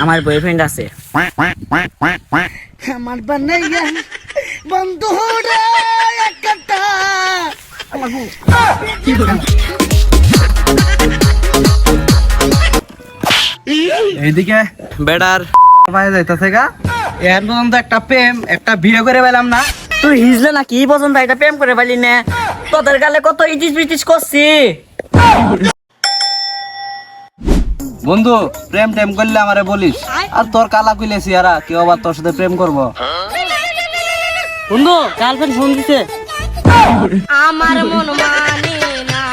আমার বয়ফ্রেন্ড আছে। আমার বানাইয়া বন্ধু রে একটা আমার বউ এইদিকে বেড়ার বাইরে যাইতাছে গা এর পর্যন্ত একটা প্রেম একটা বিয়ে করে পেলাম না। তুই হিজলে না কি পর্যন্ত এটা প্রেম করে পারলি না? তোদের গালে কত ইটিস বিটিস করছি। বন্ধু প্রেম টেম করলে আমারে বলিস, আর তোর কালা কইলেছি আরা কেউ আবার তোর সাথে প্রেম করবো। বন্ধু গার্লফ্রেন্ড ফোন দিছে। আমার মন মানে না।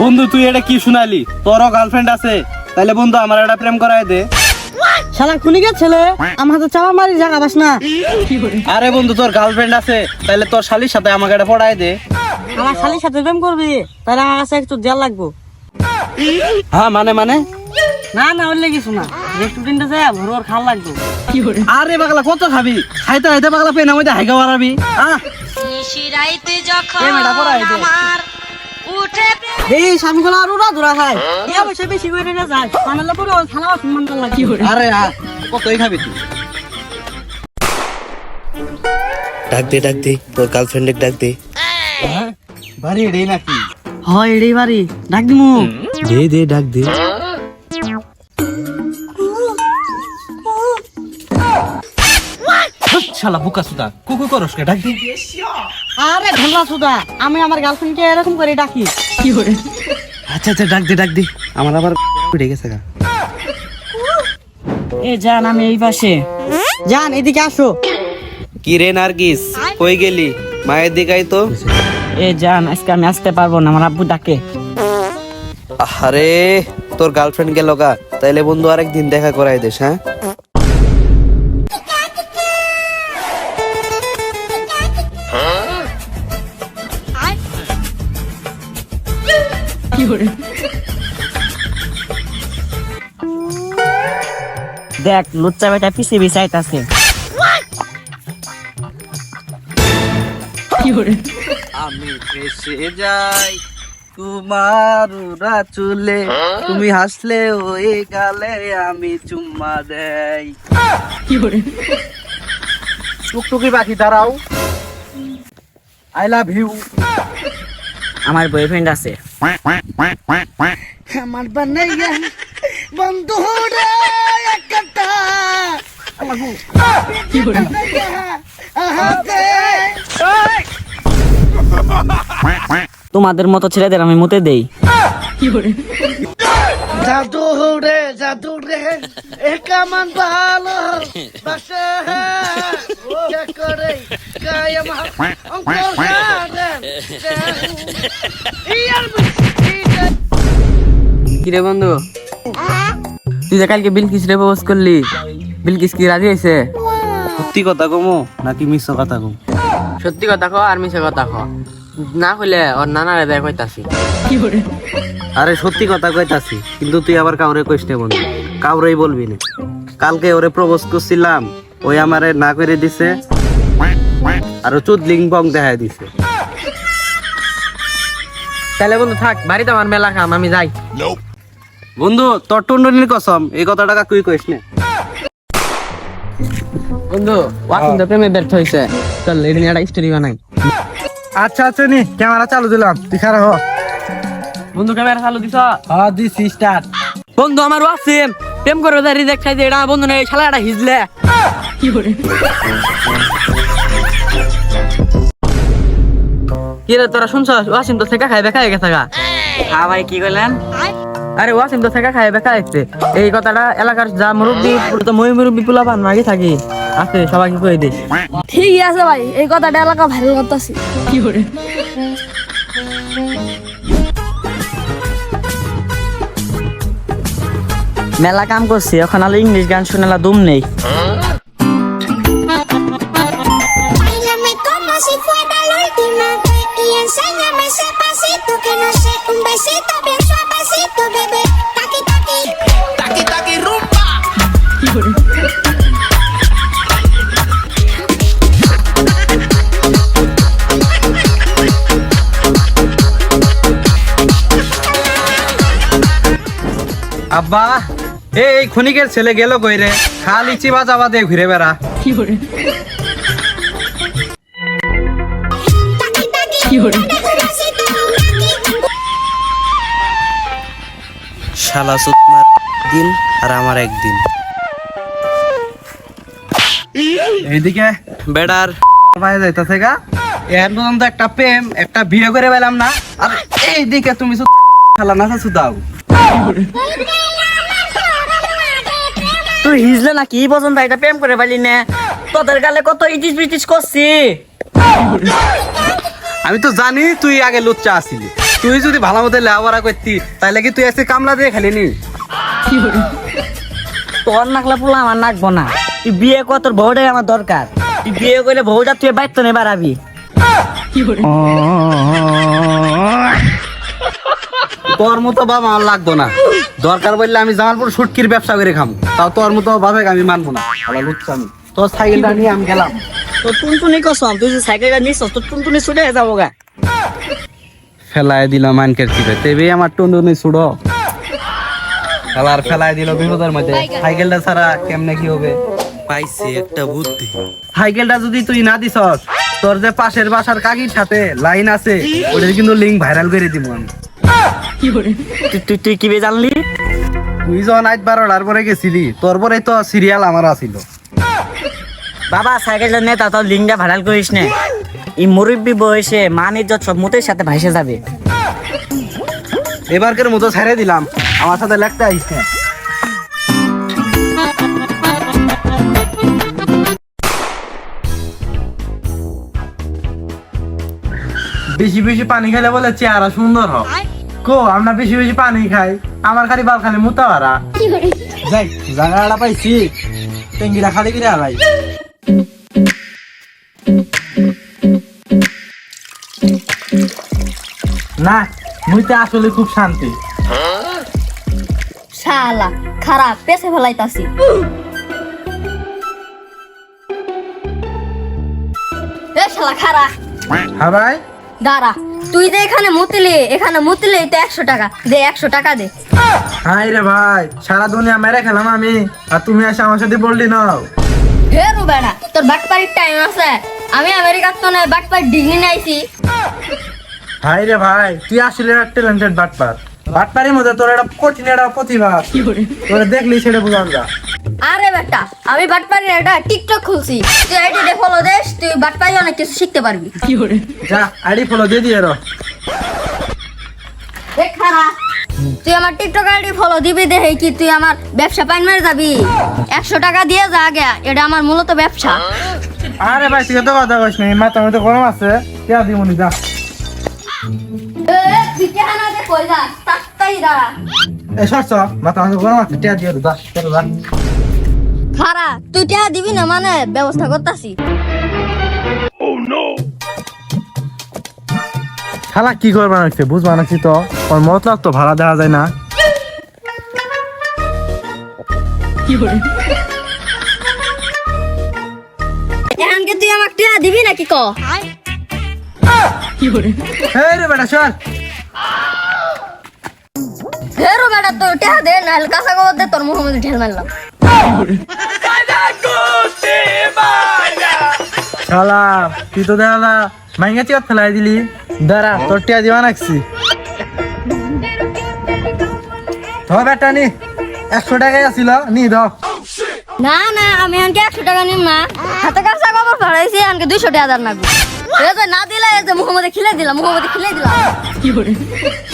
বন্ধু তুই এটা কি শুনালি? তোরও গার্লফ্রেন্ড আছে, তাইলে বন্ধু আমার এটা প্রেম করাই দে। শালা খুনি গে ছেলে, আমার তো চাপা মারি জায়গা বাস না। আরে বন্ধু তোর গার্লফ্রেন্ড আছে, তাইলে তোর শালির সাথে আমাকে এটা পড়াই দে। আমার শালির সাথে প্রেম করবি তাহলে আমার কাছে একটু দেওয়া লাগবো। হ্যাঁ মানে না না ওর লেগেছো না, রেস্টুরেন্টে যায় ভোর খাল লাগবে। আরে পাগলা কত খাবি? খাইতে খাইতে পাগলা পেন আমাদের হাইগা মারাবি। নিশিরাইতে যখন প্রেমটা করাই দে। আমার উঠে এই স্বামীগুলো আর ওরা ধরা খায়, এ বসে বেশি করে না যায় সামনে পুরো খালা সম্মান করা লাগে। আরে কতই খাবি তুই? ডাক দে তোর গার্লফ্রেন্ডে ডাক দে। বাড়ি এটাই নাকি? হয় এটাই বাড়ি, ডাক দিমু। দে ডাক দে। শালা বুকা সুদা কুকু করস কে? ডাক দি। আরে ঢোলা সুদা, আমি আমার গার্লফ্রেন্ডকে এরকম করে ডাকি। কি করে? আচ্ছা ডাক দে আমার আবার উঠে গেছে গা। এ জান আমি এই পাশে। জান এদিকে আসো। কি রে নার্গিস কই গেলি? মায়ের দিকাই তো। এ জান আজকে আমি আসতে পারবো না, আমার আব্বু ডাকে। আরে তোর গার্লফ্রেন্ড গেল গা, তাইলে বন্ধু আরেকদিন দেখা করাই দিস। হ্যাঁ দেখ লুচ্চা বেটা পিছে বিছাইতাছে। আমি ফেসে যাই তোমার উড়া চুলে, তুমি হাসলে ওই গালে আমি চুম্মা দেই। টুকটুকি পাখি দাঁড়াও, আই লাভ ইউ। আমার বয়ফ্রেন্ড আছে। আমার বানাইয়া বন্ধু রে একটা আমার বউ তোমাদের মতো ছেলেদের আমি মুতে দেই। জাদু রে একামান ভালো বাসা করে কায়াম অঙ্কর গার্ডেন কিরে বন্ধু, তুই যে কালকে বিলকিস রে প্রপোজ করলি, বিলকিস কি রাজি হয়েছে? সত্যি কথা কমো নাকি মিশ্র কথা কম? সত্যি কথা কো আর মিছে কথা কো, না হইলে ওর নানারে দেয় কইতাছি। আরে সত্যি কথা কইতাছি, কিন্তু তুই আবার কাউরে কইস না বন্ধু, কাউরেই বলবি না। কালকে ওরে প্রপোজ করছিলাম, ওই আমারে না করে দিছে আর চুদলিং বং দেখায় দিছে। তাহলে বন্ধু থাক, বাড়িতে আমার মেলা কাম, আমি যাই। বন্ধু তোর টুনটুনির কসম এই কথাটা কাকুই কইস না। বন্ধু ওয়াকিং তো প্রেমে ব্যর্থ হইছে, চল এই নিয়ে একটা স্টোরি বানাই। আচ্ছা নি ক্যামেরা চালু দিলাম, তুই খারাপ হ। বন্ধু ক্যামেরা চালু দিছ? হ্যাঁ দিছি স্টার্ট। বন্ধু আমার ওয়াসিম প্রেম করে যা রিজেক্ট খাইছে, এটা বন্ধু নেই শালাটা হিজলে। কি করে? কি রে তোরা শুনছস? ওয়াসিম তো থেকে খাই বেকা গেছে গা। হ্যাঁ ভাই কি কইলেন? আরে ওয়াসিম তো থেকে খাই বেকা গেছে, এই কথাটা এলাকার যা মুরব্বি তো মই মুরব্বি পোলাপান মাগি থাকি আছে সবাইকে কই দিস। ঠিক আছে ভাই, এই কথাটা এলাকা ভাইরাল করতেছি। কি করে? মেলা কাম করছি, এখন আলো ইংলিশ গান শুনেলা দুম নেই। Báilame como si fuera la última vez y enséñame ese pasito que no sé, un besito bien suavecito, bebé. Taqui taqui, taqui taqui rumba. আব্বা এই ক্ষণিকের ছেলে গেল কই রে? খালি চিবা চাবা দিয়ে ঘুরে বেড়া। শালা সুতমার দিন আর আমার একদিন। এইদিকে বেড়ার বাইরে যাইতাছে গা, এর পর্যন্ত একটা প্রেম একটা বিয়ে করে পেলাম না, আর এইদিকে তুমি খেলা না দাও। তুই হিজলে না কি পছন্দ এটা প্রেম করে পারলি না? তোদের গালে কত ইটিস বিটিস করছি। আমি তো জানি তুই আগে লুচ্চা আসিলি, তুই যদি ভালো মতো লেখাপড়া করতি তাহলে কি তুই এসে কামলা দিয়ে খেলিনি? তোর নাকলা পোলা আমার নাকবো না। তুই বিয়ে কর, তোর বউটাই আমার দরকার। তুই বিয়ে করলে বউটা তুই বাইর নেই বাড়াবি। তোর মতো বাবা আমার লাগবো না, দরকার বললে আমি জামালপুর সুটকির ব্যবসা করে খাবো, তাও তোর মতো বাবা আমি মানবো না। ভালো লুচ্চা আমি, তোর সাইকেলটা নিয়ে আমি গেলাম। তোর টুনটুনি কসম, তুই যে সাইকেলটা নিস তোর টুনটুনি ছুটে যাবো গা। ফেলাই দিলাম মানকের চিপে, তেবে আমার টুনটুনি ছুড়ো। খেলার ফেলাই দিল বিপদের মধ্যে। সাইকেলটা ছাড়া কেমনে কি হবে? পাইছে একটা বুদ্ধি। সাইকেলটা যদি তুই না দিছস, তোর যে পাশের বাসার কাকির সাথে লাইন আছে ওদের কিন্তু লিঙ্ক ভাইরাল করে দিব আমি। তুই কি বে জানলি? তুই যখন আজ 12টার পরে গেছিলি, তোর পরে তো সিরিয়াল আমার আসিল। বাবা সাইকেলটা নে, তা তোর লিঙ্কটা ভাইরাল করিস না। এই মুরব্বী বয়সে মান ইজ্জত সব মুতের সাথে ভাইসে যাবে। এবারকার মতো ছেড়ে দিলাম, আমার সাথে লাগতে আইস না। বেশি বেশি পানি খেলে বলে চেহারা সুন্দর হয়। কো আমরা বেশি বেশি পানি খাই, আমার খালি বাল খালি মুতা হারা। যাই জায়গাটা পাইছি, টেঙ্গিটা খালি কিনে হারাই। না মুইতে আসলে খুব শান্তি। শালা খারাপ পেছে ফেলাইতাছি। এ শালা খারাপ হ্যাঁ ভাই, দাঁড়া, তুই যে এখানে মুতলে তো 100 টাকা দে, 100 টাকা দে। হাই রে ভাই, সারা দুনিয়া মেরে খেলাম আমি, আর তুমি এসে আমার সাথে বললি না। হে রুবেনা, তোর বাটপাড়ির টাইম আছে। আমি আমেরিকার তো না বাটপাড়ি ডিগ্রি নাইছি। হাই রে ভাই, তুই আসলে ট্যালেন্টেড বাটপার। বাটপারের মধ্যে তোর একটা কঠিন একটা প্রতিভা, তোরা দেখলি সেটা বুঝান যা। আরে বেটা, আমি বাটপাড়ির একটা টিকটক খুলছি, তুই আইডিতে ফলো দেস, তুই বাটপাড়ি অনেক কিছু শিখতে পারবি। যা আইডি ফলো দিয়ে দিয়ে রো। দেখ খারাপ, তুই আমার টিকটক আইডি ফলো দিবি দেখে কি তুই আমার ব্যবসা পাইন মেরে যাবি? 100 টাকা দিয়ে যা আগে, এটা আমার মূলত ব্যবসা। আরে ভাই তুই তো কথা কইস না, মাথা মধ্যে গরম আছে, কেয়া দিমুনি যা। তুই কেন দে কই যা, তাড়াতাড়ি দাঁড়া। এ সরছ, মাথা মধ্যে গরম আছে, কেয়া দিয়ে যা, চলো যা। খারা, তুই টাকা দিবি না মানে ব্যবস্থা করতাছি। শালা কি করবা নাকছে বুঝবা নাকছি তো, ওর মতলব তো ভাড়া দেওয়া যায় না। এখানকে তুই আমাকে টাকা দিবি নাকি ক? এই রে বেটা সর। হেরো বেটা, তো টাকা দে, নাহলে কাঁচা গোবর দে, তোর মুখের মধ্যে ঢেল মারলাম। শালা তুই তো দেখা মাইঙ্গা চিয়াত ফেলাই দিলি, দাঁড়া তোর টিয়া দিবা নাকছি। ধর বেটা নি, 100 টাকাই আসিল, নি ধর। না না, আমি আনকে 100 টাকা নিম না, হাতে কাঁচা গোবর ভরাইছি, আনকে 200 টাকা দাঁড় নাগবো। না দিলে মুখের মধ্যে খিলে দিলাম।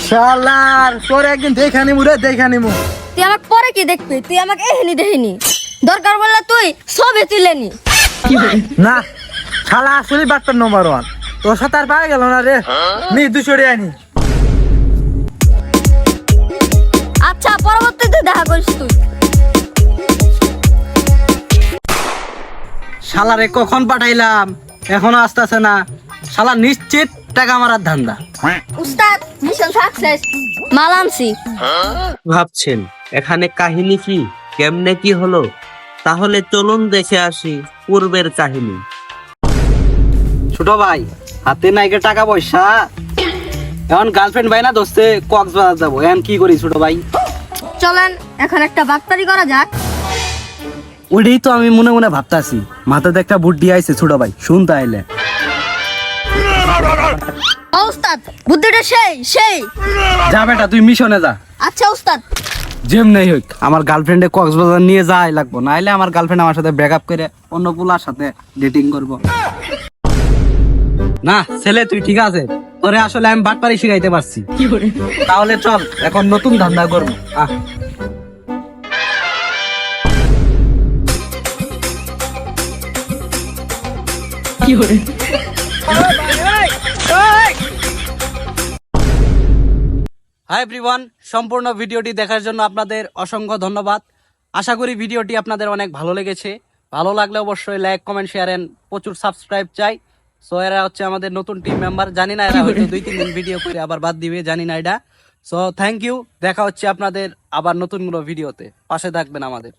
শালার তোর একদিন দেখা নিমু রে, দেখা নিমু। তুই আমাকে পরে কি দেখবি? তুই আমাকে এখানে দেখিনি, দরকার বললে তুই সবে তুলে নি। না শালা আসলে বাটপার নম্বর 1, তোর সাথে আর পাওয়া গেল না রে, নি 200 টাকা নি। আচ্ছা, পরবর্তীতে দেখা করিস তুই। শালারে কখন পাঠাইলাম, এখনো আসতেছে না। শালা নিশ্চিত টাকা মারার ধান্দা। উস্তাদ, মিশন সাকসেস, মাল আনছি। ভাবছেন এখানে কাহিনী কি, কেমনে কি হলো? তাহলে চলুন দেখে আসি পূর্বের কাহিনী। ছোট ভাই হাতে নাইকে টাকা পয়সা, এখন গার্লফ্রেন্ড ভাই না দোস্তে কক্সবাজার যাবো, এখন কি করি ছোট ভাই? চলেন এখন একটা বাটপারি করা যাক। ওইটাই তো আমি মনে মনে ভাবতাছি, মাথাতে একটা বুদ্ধি আইছে ছোট ভাই, শুন তাইলে। ও উস্তাদ, বুদ্ধিটা সেই সেই। যা বেটা তুই মিশনে যা। আচ্ছা উস্তাদ। যেমনি হোক আমার গার্লফ্রেন্ডে কক্সবাজার নিয়ে যাই লাগবো, নাইলে আমার গার্লফ্রেন্ড আমার সাথে ব্রেকআপ করে অন্য পুলার সাথে ডেটিং করব। না ছেলে তুই ঠিক আছে, তোরে আসলে আমি বাটপারি শিখাইতে পারছি। তাহলে চল এখন নতুন ধান্দা করবো। হাই এভরিওয়ান, সম্পূর্ণ ভিডিওটি দেখার জন্য আপনাদের অসংখ্য ধন্যবাদ। আশা করি ভিডিওটি আপনাদের অনেক ভালো লেগেছে। ভালো লাগলে অবশ্যই লাইক, কমেন্ট, শেয়ার এন্ড প্রচুর সাবস্ক্রাইব চাই। সো এরা হচ্ছে আমাদের নতুন টিম মেম্বার, জানি না এরা হয়তো 2-3 দিন ভিডিও করে আবার বাদ দিবে, জানি না এটা। সো থ্যাংক ইউ, দেখা হচ্ছে আপনাদের আবার নতুন কোনো ভিডিওতে, পাশে থাকবেন আমাদের।